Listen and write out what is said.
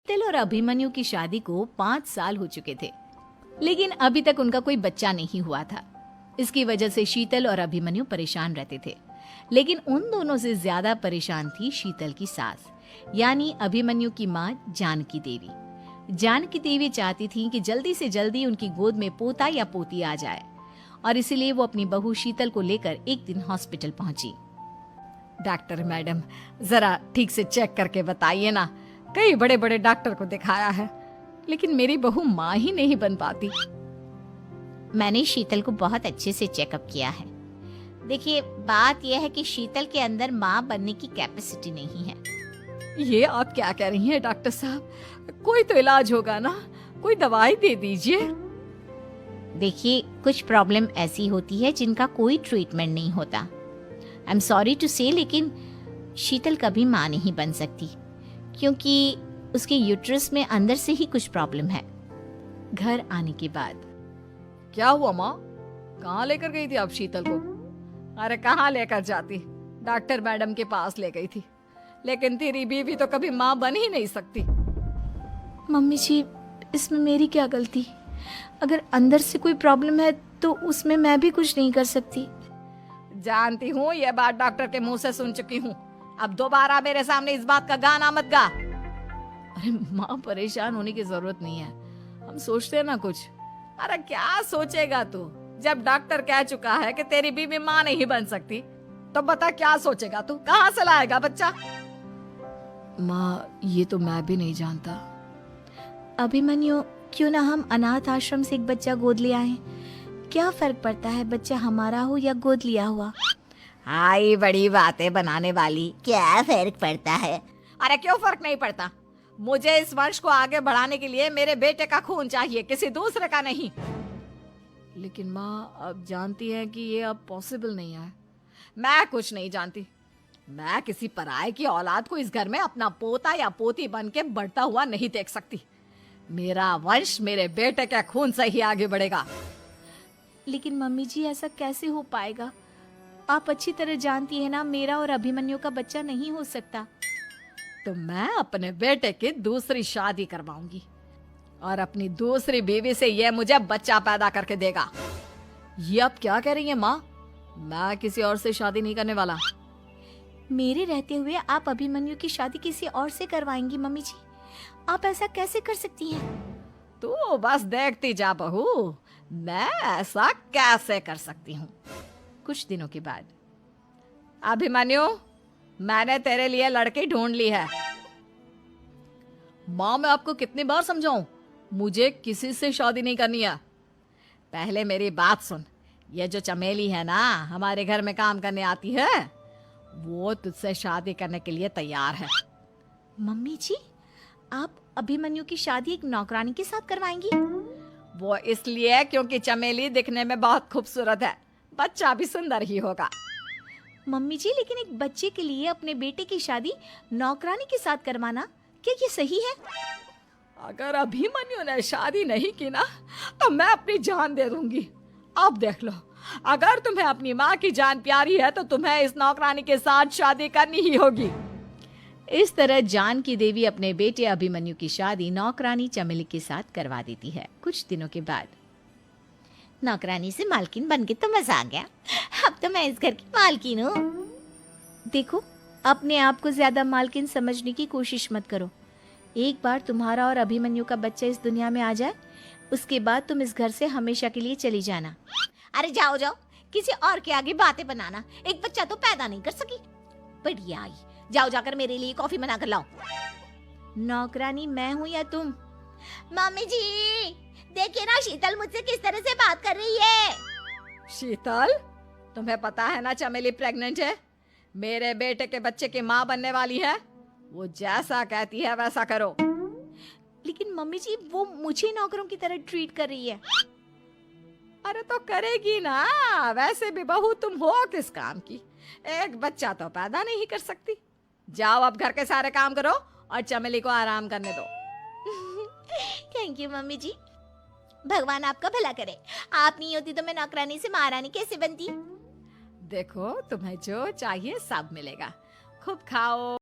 तिल और अभिमन्यु की शादी को 5 साल हो चुके थे, लेकिन अभी तक उनका कोई बच्चा नहीं हुआ था। इसकी वजह से शीतल और अभिमन्यु परेशान रहते थे, लेकिन उन दोनों से ज्यादा परेशान थी शीतल की सास, यानी अभिमन्यु की माँ जानकी देवी। जानकी देवी चाहती थी कि जल्दी से जल्दी उनकी गोद में पोता या पोती आ जाए, और इसीलिए वो अपनी बहू शीतल को लेकर एक दिन हॉस्पिटल पहुंची। डॉक्टर मैडम, जरा ठीक से चेक करके बताइए ना। कई बड़े बड़े डॉक्टर को दिखाया है, लेकिन मेरी बहू माँ ही नहीं बन पाती। मैंने शीतल को बहुत अच्छे से चेकअप किया है। देखिए, बात यह है कि शीतल के अंदर माँ बनने की कैपेसिटी नहीं है। ये आप क्या कह रही हैं डॉक्टर साहब? कोई तो इलाज होगा ना, कोई दवाई दे दीजिए। देखिए, कुछ प्रॉब्लम ऐसी होती है जिनका कोई ट्रीटमेंट नहीं होता। आई एम सॉरी टू से, लेकिन शीतल कभी माँ नहीं बन सकती, क्योंकि उसके यूट्रस में अंदर से ही कुछ प्रॉब्लम है। घर आने के बाद क्या हुआ माँ? कहाँ लेकर गई थी आप शीतल को? अरे कहाँ लेकर जाती, डॉक्टर मैडम के पास ले गई थी, लेकिन तेरी बीवी तो कभी माँ बन ही नहीं सकती। मम्मी जी, इसमें मेरी क्या गलती? अगर अंदर से कोई प्रॉब्लम है तो उसमें मैं भी कुछ नहीं कर सकती। जानती हूँ, ये बात डॉक्टर के मुंह से सुन चुकी हूँ। अब दोबारा मेरे सामने इस बात का गाना मत गा। अरे माँ, परेशान होने की जरूरत नहीं है, हम सोचते हैं ना कुछ। अरे क्या सोचेगा तू? जब डॉक्टर कह चुका है कि तेरी बीवी माँ नहीं बन सकती, तो बता क्या सोचेगा तू? कहाँ से लाएगा बच्चा? माँ, ये तो मैं भी नहीं जानता। अभिमन्यु, क्यों ना हम अनाथ आश्रम से एक बच्चा गोद ले आए? क्या फर्क पड़ता है बच्चा हमारा हो या गोद लिया हुआ? हाय, बड़ी बातें बनाने वाली। क्या फर्क पड़ता है? अरे क्यों फर्क नहीं पड़ता? मुझे इस वंश को आगे बढ़ाने के लिए मेरे बेटे का खून चाहिए, किसी दूसरे का नहीं। लेकिन माँ, आप जानती हैं कि ये अब पॉसिबल नहीं है। मैं कुछ नहीं जानती। मैं किसी पराये की औलाद को इस घर में अपना पोता या पोती बन के बढ़ता हुआ नहीं देख सकती। मेरा वंश मेरे बेटे के खून से ही आगे बढ़ेगा। लेकिन मम्मी जी, ऐसा कैसे हो पाएगा? आप अच्छी तरह जानती है ना, मेरा और अभिमन्यु का बच्चा नहीं हो सकता। तो मैं अपने बेटे की दूसरी शादी करवाऊंगी, और अपनी दूसरी बीवी से ये मुझे बच्चा पैदा करके देगा। ये आप क्या कह रही हैं माँ? मैं किसी और से शादी नहीं करने वाला। मेरे रहते हुए आप अभिमन्यु की शादी किसी और से करवाएंगी? मम्मी जी, आप ऐसा कैसे कर सकती हैं? तू बस देखती जा बहू, मैं ऐसा कैसे कर सकती हूँ। कुछ दिनों के बाद, अभिमन्यु, मैंने तेरे लिए लड़की ढूंढ ली है। माँ, मैं आपको कितनी बार समझाऊं, मुझे किसी से शादी नहीं करनी है। पहले मेरी बात सुन। ये जो चमेली है ना, हमारे घर में काम करने आती है, वो तुझसे शादी करने के लिए तैयार है। मम्मी जी, आप अभिमन्यु की शादी एक नौकरानी के साथ करवाएंगी? वो इसलिए क्योंकि चमेली दिखने में बहुत खूबसूरत है, बच्चा भी सुंदर ही होगा। मम्मी जी, लेकिन एक बच्चे के लिए अपने बेटे की शादी नौकरानी के साथ करवाना, क्या ये सही है? अगर अभिमन्यु ने शादी नहीं की ना, तो मैं अपनी जान दे दूंगी। अब देख लो, अगर तुम्हें अपनी माँ की जान प्यारी है तो तुम्हें इस नौकरानी के साथ शादी करनी ही होगी। इस तरह जानकी देवी अपने बेटे अभिमन्यु की शादी नौकरानी चमेली के साथ करवा देती है। कुछ दिनों के बाद, नौकरानी से मालकिन बन के तो मजा आ गया। अब तो मैं इस घर की मालकिन हूँ। देखो, अपने आप को ज्यादा मालकिन समझने की कोशिश मत करो। एक बार तुम्हारा और अभिमन्यु का बच्चा इस दुनिया में आ जाए, उसके बाद तुम इस घर से हमेशा के लिए चली जाना। अरे जाओ जाओ, किसी और के आगे बातें बनाना। एक बच्चा तो पैदा नहीं कर सकी। बढ़िया आई, जाओ जाकर मेरे लिए कॉफी बना कर लाओ। नौकरानी मैं हूँ या तुम? मम्मी जी, देखिए ना, शीतल मुझसे किस तरह से बात कर रही है। शीतल, तुम्हें पता है ना चमेली प्रेग्नेंट है, मेरे बेटे के बच्चे की माँ बनने वाली है। वो जैसा कहती है वैसा करो। लेकिन मम्मी जी, वो मुझे नौकरों की तरह ट्रीट कर रही है। अरे तो करेगी ना, वैसे भी बहू तुम हो किस काम की? एक बच्चा तो पैदा नहीं कर सकती। जाओ अब घर के सारे काम करो और चमेली को आराम करने दो। थैंक यू मम्मी जी, भगवान आपका भला करे। आप नहीं होती तो मैं नौकरानी से महारानी कैसे बनती। देखो, तुम्हें जो चाहिए सब मिलेगा। खूब खाओ।